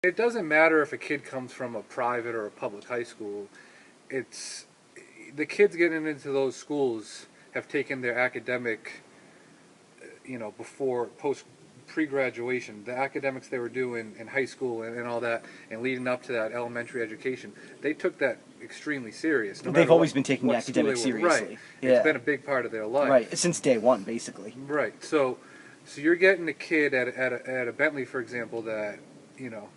It doesn't matter if a kid comes from a private or a public high school. It's the kids getting into those schools have taken their academic, before post pre-graduation, the academics they were doing in high school and all that, and leading up to that elementary education, they took that extremely serious. No They've matter always been taking what school they academics were. Right. seriously. It's Yeah. been a big part of their life. Right. Since day one, basically. Right. So you're getting a kid at a Bentley, for example, that you know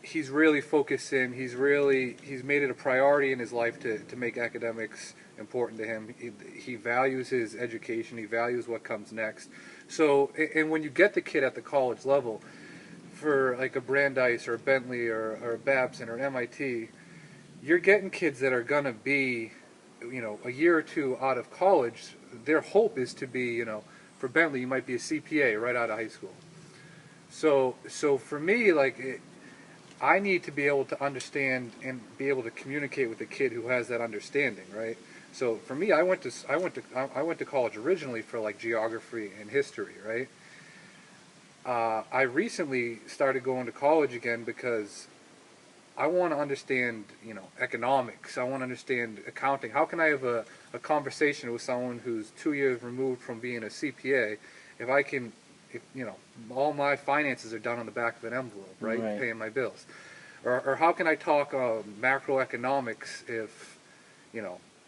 he's really focused in. He's made it a priority in his life to make academics important to him. He values his education. He values what comes next. So, and when you get the kid at the college level, for like a Brandeis or a Bentley or a Babson or an MIT, you're getting kids that are gonna be, a year or two out of college. Their hope is to be, for Bentley, you might be a CPA right out of high school. So for me, I need to be able to understand and be able to communicate with a kid who has that understanding, right? So for me, I went to college originally for like geography and history, right? I recently started going to college again because I want to understand, economics. I want to understand accounting. How can I have a conversation with someone who's 2 years removed from being a CPA if I can, all my finances are done on the back of an envelope, right? Right. Paying my bills. Or how can I talk macroeconomics if,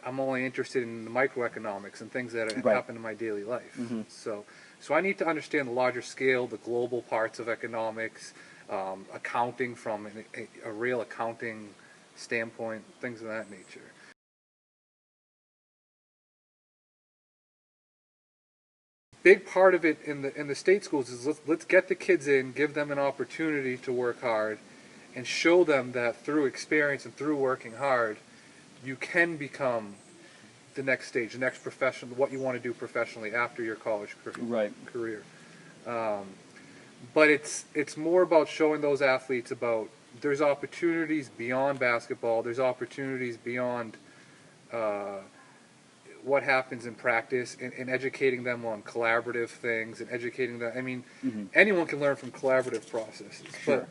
I'm only interested in the microeconomics and things that Right. happen in my daily life. Mhm. So I need to understand the larger scale, the global parts of economics, accounting from a real accounting standpoint, things of that nature. Big part of it in the state schools is let's get the kids in, give them an opportunity to work hard, and show them that through experience and through working hard, you can become the next stage, the next profession, what you want to do professionally after your college Right. career. Um, but it's more about showing those athletes about there's opportunities beyond basketball. There's opportunities beyond uh, what happens in practice, and educating them on collaborative things and educating them. I mean, Mhm. anyone can learn from collaborative processes, Sure.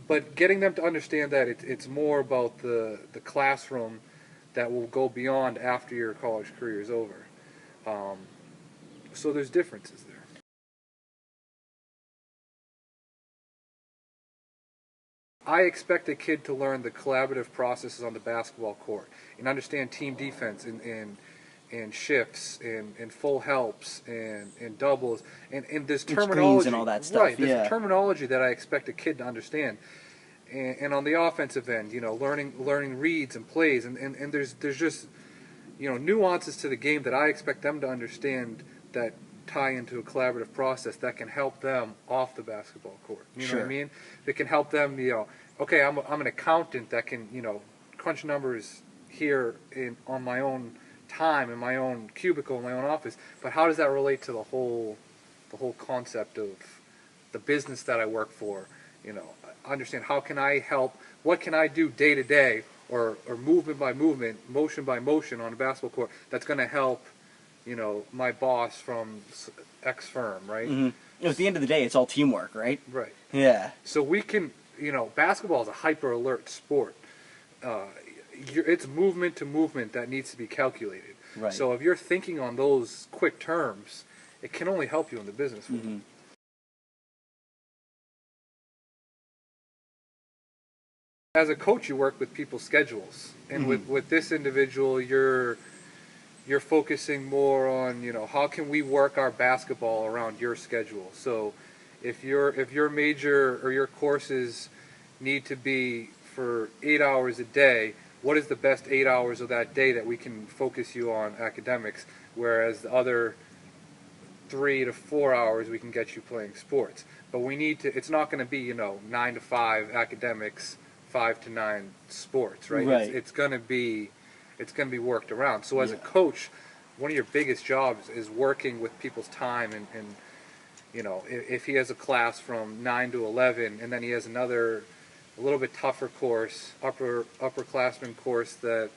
but getting them to understand that it's more about the classroom that will go beyond after your college career is over. Um, so there's differences there. I expect a kid to learn the collaborative processes on the basketball court and understand team defense and shifts and full helps and doubles and this And screens and terminology, all that stuff. right? This Yeah. terminology that I expect a kid to understand. And on the offensive end, learning reads and plays, and there's just nuances to the game that I expect them to understand that tie into a collaborative process that can help them off the basketball court. You know what I Sure. mean? That can help them. Okay, I'm an accountant that can crunch numbers here on my own time in my own cubicle in my own office. But how does that relate to the whole concept of the business that I work for? Understand how can I help? What can I do day to day, or movement by movement, motion by motion on a basketball court that's going to help, my boss from X firm, right? Mhm. At the end of the day, it's all teamwork, right? Right. Yeah. So we can, basketball is a hyper alert sport. Uh, it's movement to movement that needs to be calculated. Right. So if you're thinking on those quick terms, it can only help you in the business world. Mhm. As a coach, you work with people's schedules, and with this individual, you're focusing more on how can we work our basketball around your schedule. So if your major or your courses need to be for 8 hours a day, what is the best 8 hours of that day that we can focus you on academics, whereas the other 3 to 4 hours we can get you playing sports. But we need to. It's not going to be 9 to 5 academics, 5 to 9 sports, right? Right. It's going to be worked around. So as a Yeah. coach, one of your biggest jobs is working with people's time, and if he has a class from 9 to 11, and then he has another a little bit tougher course, upperclassman course that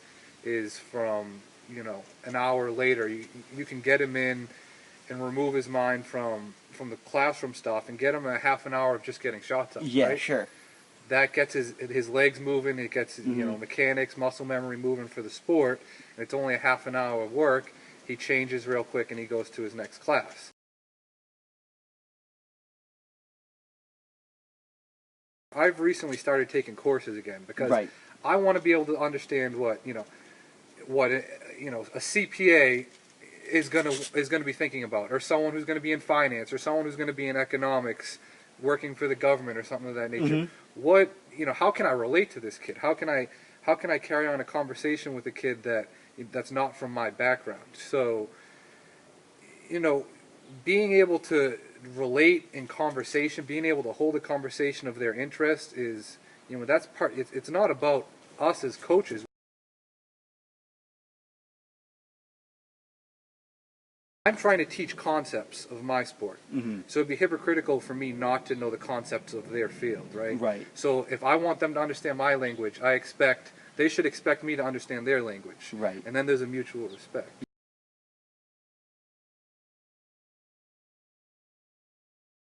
is from an hour later, you can get him in and remove his mind from the classroom stuff and get him a half an hour of just getting shots up, Yeah. right? Sure. that gets his legs moving. It gets mechanics, muscle memory moving for the sport. And it's only a half an hour of work. He changes real quick and he goes to his next class. I've recently started taking courses again because I want to be able to understand what a CPA is gonna be thinking about, or someone who's going to be in finance, or someone who's going to be in economics, working for the government or something of that nature. What how can I relate to this kid? How can I carry on a conversation with a kid that's not from my background? So being able to relate in conversation, being able to hold a conversation of their interest is that's part. It's not about us as coaches. I'm trying to teach concepts of my sport. So it'd be hypocritical for me not to know the concepts of their field, right? Right. So if I want them to understand my language, they should expect me to understand their language. Right. And then there's a mutual respect.